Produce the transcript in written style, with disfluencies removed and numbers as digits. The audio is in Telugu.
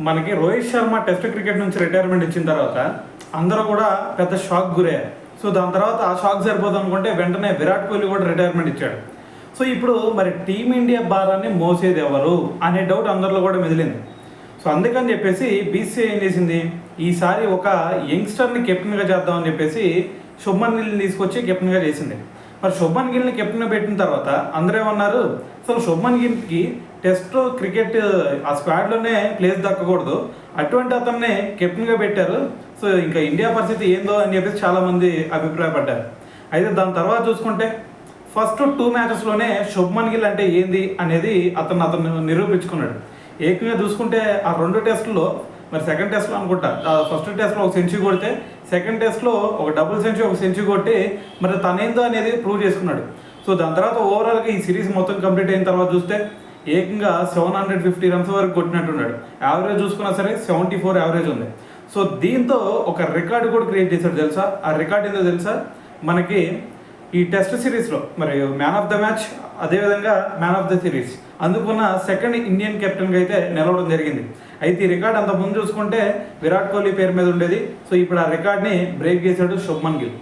మనకి రోహిత్ శర్మ టెస్ట్ క్రికెట్ నుంచి రిటైర్మెంట్ ఇచ్చిన తర్వాత అందరూ కూడా పెద్ద షాక్ గురయ్యారు. సో దాని తర్వాత ఆ షాక్ సరిపోదు అనుకుంటే వెంటనే విరాట్ కోహ్లీ కూడా రిటైర్మెంట్ ఇచ్చాడు. సో ఇప్పుడు మరి టీమిండియా భారాన్ని మోసేది ఎవరు అనే డౌట్ అందరిలో కూడా మెదిలింది. సో అందుకని చెప్పేసి బీసీసీఐ ఏం చేసింది, ఈసారి ఒక యంగ్స్టర్ని కెప్టెన్గా చేద్దామని చెప్పేసి శుభ్మన్ గిల్ని తీసుకొచ్చి కెప్టెన్గా చేసింది. మరి శుభ్మన్ గిల్ని కెప్టెన్గా పెట్టిన తర్వాత అందరూ ఏమన్నారు, అసలు శుభ్మన్ గిల్కి టెస్ట్ క్రికెట్ ఆ స్క్వాడ్లోనే ప్లేస్ దక్కకూడదు, అటువంటి అతన్ని కెప్టెన్గా పెట్టారు, సో ఇంకా ఇండియా పరిస్థితి ఏందో అని చెప్పేసి చాలామంది అభిప్రాయపడ్డారు. అయితే దాని తర్వాత చూసుకుంటే ఫస్ట్ 2 మ్యాచెస్లోనే శుభ్మన్ గిల్ అంటే ఏంది అనేది అతను నిరూపించుకున్నాడు. ఏకంగా చూసుకుంటే ఆ 2 టెస్టుల్లో, మరి సెకండ్ టెస్ట్లో అనుకుంటా, ఫస్ట్ టెస్ట్లో ఒక సెంచరీ కొడితే సెకండ్ టెస్ట్లో ఒక డబుల్ సెంచరీ ఒక సెంచరీ కొట్టి మరి తనేందో అనేది ప్రూవ్ చేసుకున్నాడు. సో దాని తర్వాత ఓవరాల్గా ఈ సిరీస్ మొత్తం కంప్లీట్ అయిన తర్వాత చూస్తే ఏకంగా 750 రన్స్ వరకు కొట్టినట్టున్నాడు. యావరేజ్ చూసుకున్నా సరే 74 యావరేజ్ ఉంది. సో దీంతో ఒక రికార్డు కూడా క్రియేట్ చేశాడు తెలుసా. ఆ రికార్డ్ ఏందో తెలుసా, మనకి ఈ టెస్ట్ సిరీస్లో మరి మ్యాన్ ఆఫ్ ద మ్యాచ్, అదేవిధంగా మ్యాన్ ఆఫ్ ద సిరీస్ అందుకున్న సెకండ్ ఇండియన్ కెప్టెన్గా అయితే నిలవడం జరిగింది. అయితే ఈ రికార్డ్ అంత ముందు చూసుకుంటే విరాట్ కోహ్లీ పేరు మీద ఉండేది. సో ఇప్పుడు ఆ రికార్డ్ని బ్రేక్ చేశాడు శుభ్మన్ గిల్.